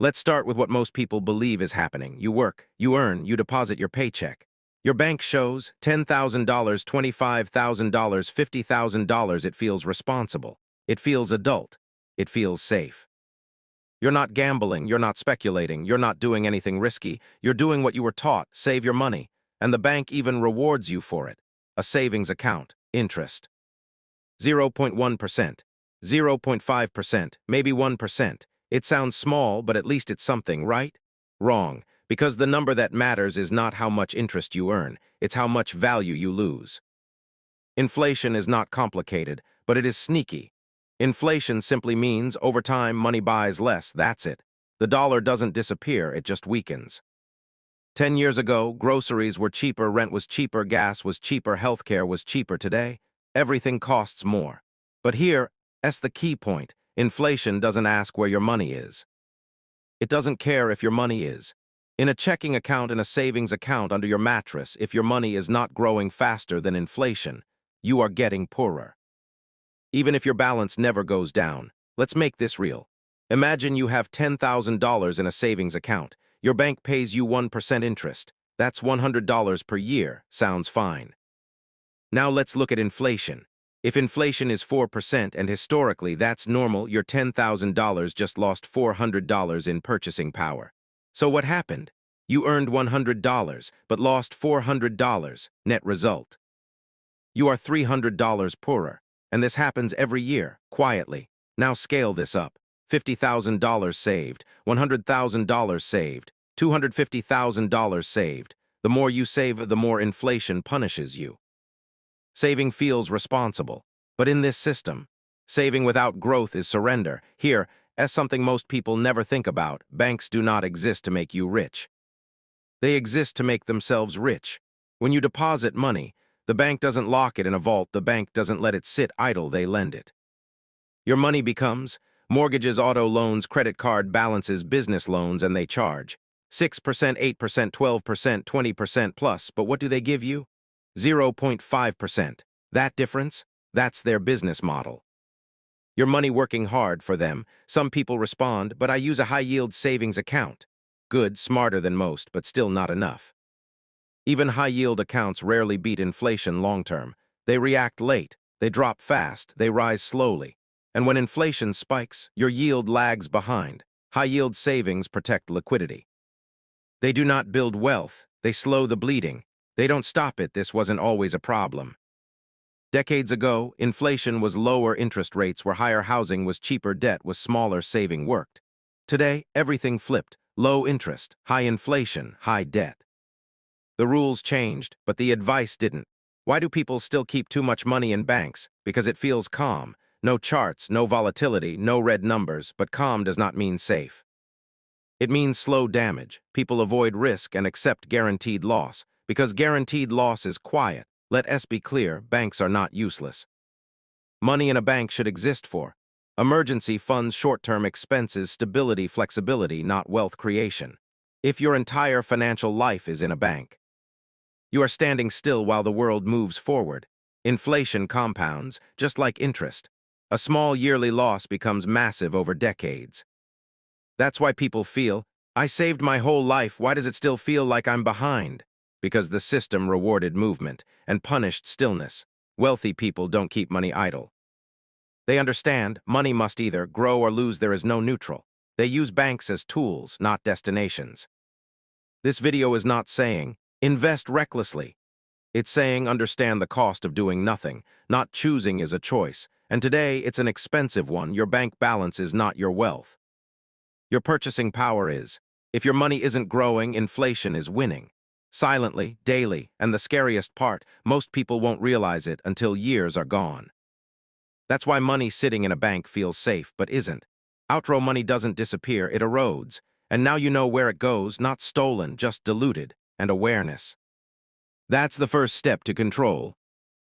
Let's start with what most people believe is happening. You work, you earn, you deposit your paycheck. Your bank shows $10,000, $25,000, $50,000. It feels responsible. It feels adult. It feels safe. You're not gambling, you're not speculating, you're not doing anything risky. You're doing what you were taught, save your money. And the bank even rewards you for it. A savings account, interest. 0.1%, 0.5%, maybe 1%. It sounds small, but at least it's something, right? Wrong, because the number that matters is not how much interest you earn, it's how much value you lose. Inflation is not complicated, but it is sneaky. Inflation simply means over time money buys less, that's it. The dollar doesn't disappear, it just weakens. 10 years ago, groceries were cheaper, rent was cheaper, gas was cheaper, healthcare was cheaper. Today, everything costs more. But here, that's the key point. Inflation doesn't ask where your money is. It doesn't care if your money is in a checking account, in a savings account, under your mattress. If your money is not growing faster than inflation, you are getting poorer. Even if your balance never goes down, let's make this real. Imagine you have $10,000 in a savings account. Your bank pays you 1% interest. That's $100 per year. Sounds fine. Now let's look at inflation. If inflation is 4%, and historically that's normal, your $10,000 just lost $400 in purchasing power. So what happened? You earned $100, but lost $400. Net result: you are $300 poorer. And this happens every year, quietly. Now scale this up. $50,000 saved, $100,000 saved, $250,000 saved. The more you save, the more inflation punishes you. Saving feels responsible, but in this system, saving without growth is surrender. Here, as something most people never think about, banks do not exist to make you rich. They exist to make themselves rich. When you deposit money, the bank doesn't lock it in a vault, the bank doesn't let it sit idle, they lend it. Your money becomes mortgages, auto loans, credit card balances, business loans, and they charge 6%, 8%, 12%, 20% plus, but what do they give you? 0.5%. That difference? That's their business model. Your money working hard for them. Some people respond, but I use a high-yield savings account. Good, smarter than most, but still not enough. Even high-yield accounts rarely beat inflation long-term. They react late, they drop fast, they rise slowly. And when inflation spikes, your yield lags behind. High-yield savings protect liquidity. They do not build wealth, they slow the bleeding. They don't stop it. This wasn't always a problem. Decades ago, inflation was lower, interest rates were higher, housing was cheaper, debt was smaller, saving worked. Today, everything flipped. Low interest, high inflation, high debt. The rules changed, but the advice didn't. Why do people still keep too much money in banks? Because it feels calm. No charts, no volatility, no red numbers, but calm does not mean safe. It means slow damage. People avoid risk and accept guaranteed loss, because guaranteed loss is quiet. Let us be clear, banks are not useless. Money in a bank should exist for emergency funds, short-term expenses, stability, flexibility, not wealth creation. If your entire financial life is in a bank, you are standing still while the world moves forward. Inflation compounds, just like interest. A small yearly loss becomes massive over decades. That's why people feel, I saved my whole life, why does it still feel like I'm behind? Because the system rewarded movement and punished stillness. Wealthy people don't keep money idle. They understand money must either grow or lose, there is no neutral. They use banks as tools, not destinations. This video is not saying, invest recklessly. It's saying understand the cost of doing nothing. Not choosing is a choice, and today it's an expensive one. Your bank balance is not your wealth. Your purchasing power is. If your money isn't growing, inflation is winning. Silently, daily, and the scariest part, most people won't realize it until years are gone. That's why money sitting in a bank feels safe, but isn't. Outro money doesn't disappear, it erodes. And now you know where it goes, not stolen, just diluted, and awareness. That's the first step to control.